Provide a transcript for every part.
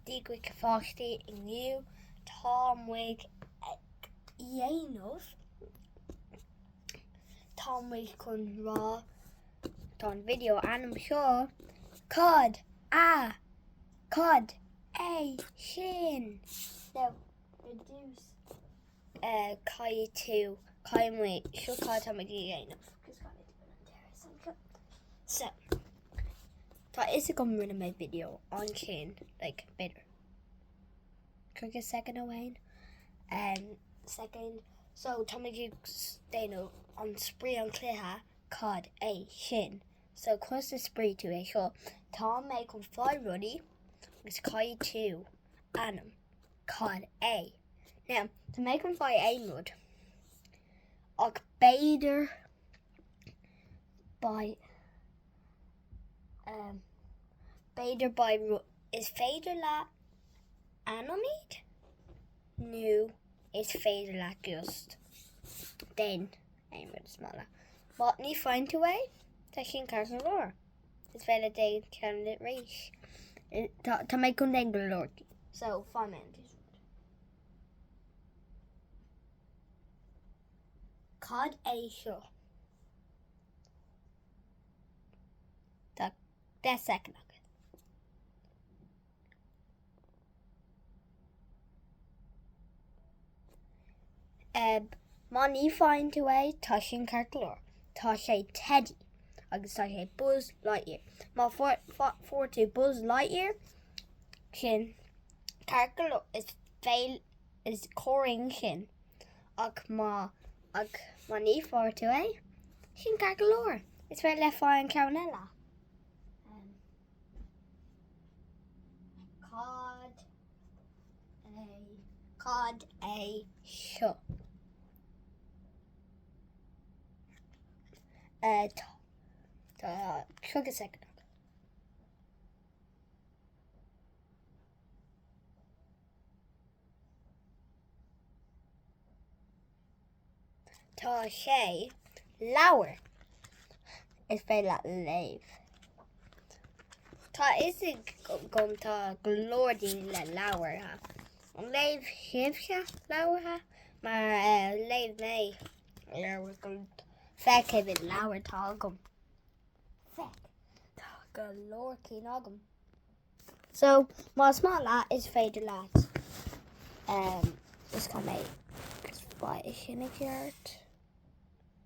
dígwic fáistí inniu támhaigh dhéanamh támhaigh chun rá tá an video anam seo cad é sin. Now reduce cai tú caiimid seo cad támhaigh dhéanamh. So tá is go rinne my video on sin like better. Could a second away. Second. So támhaigh déanamh an spree an cluiche cad é sin. So cos the spree tú é seo. Tá méid chun fáil rudí agus cai tú anam cad é. Now tá méid chun fáil aon rud ach beidir by is féidir le animaid? No, is féidir le just den ein rud smaller. But ní find to way tá sin carsan lór. Is féile dé cean lit rééis. Tá méid chun den go lór. So fá man this rud. Cad é seo. Tá 10 second. Má ní fáin tú é tá sin carcolór. Tá sé Teddy agus tá sé Buzz Lightyear. Má for tú Buzz Lightyear sin carcolór is choring sin ach má ní for tú é sin carcolór. Is féidir le fáin caunella. Cad é seo. Cook a second. Tá sé leabhar is féile léamh. Tá is gom tá glórdí le leabhar ha. An léamh sibse leabhartha mar léamh mé leabhar go feice bit leabhar tá agam. Tá go leor cín agam. So má smá lá is féidir leat. Is go mé fá is sinna ceart.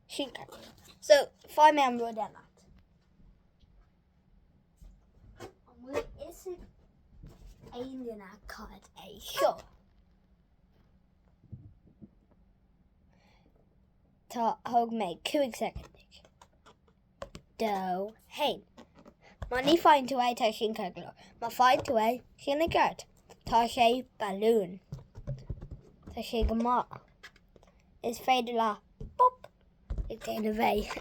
Sin ceart. So fá mé an rud eile. Is it aon cad é seo. Tá thug méid 2 seconds. Do hain. Má ní fáin tú é tá sin carcolór. Má fáin tú é sinna ceart. Tá sé balún. Tá sé go má. Is féidir le pop ag déanamh bheith.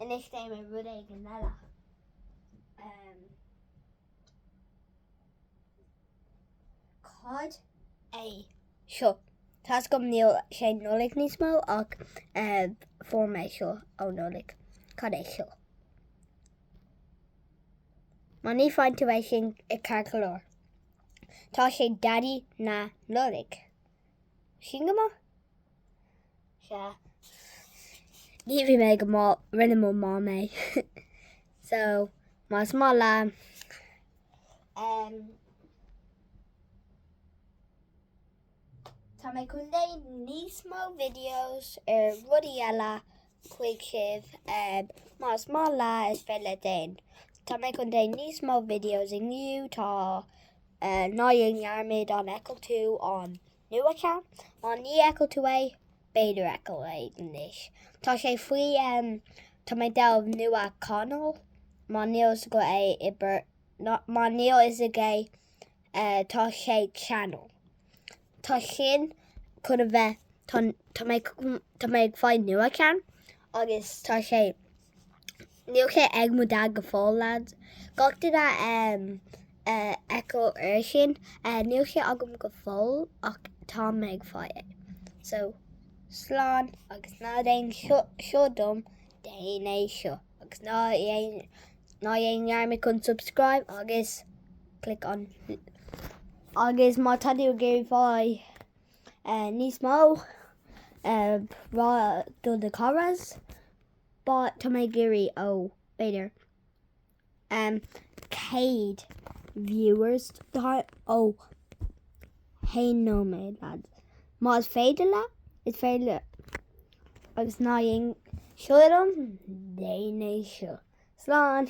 Inis dé mé rud é an eile. Cad é seo. Tás gom níl sé nólaigh níos mó ach for mé seo ó nólaigh. Cad é seo. Má ní fáin tú é sin ag carcolór. Tá sé daddy na nólaigh. Sin go má? Se. Ní bhí mé go má rinne mó má mé. So má smá lá tá mé chun dé níos mó videos rudí eile chuig sibh má smá lá is féile déin. Tá mé chun dé níos mó videos inniu tá náinghearmid an eicil tú an nua account. Má ní eicil tú é beidir eicil é níos. Tá sé faoi tá mé delh nua canal. Má níl go é ibar má níl is a gé tá sé channel. Tá sin chun a bheith tá méid fáid nua ceann agus tá sé níl sé ag mo dad go fáil lads. Gachta echo sin níl sé agam go fáil ach tá méid fáid. So slán agus ná déon seo dom déon é seo agus ná dhéon nearrma chun subscribe agus click on agus má tadú géir bhá níos mó rá do de choras ba tá mé géirí ó beidir céad viewers ó hé nóméid lad. Má is féidir le is féidir agus ná siúm déine seo. Slán.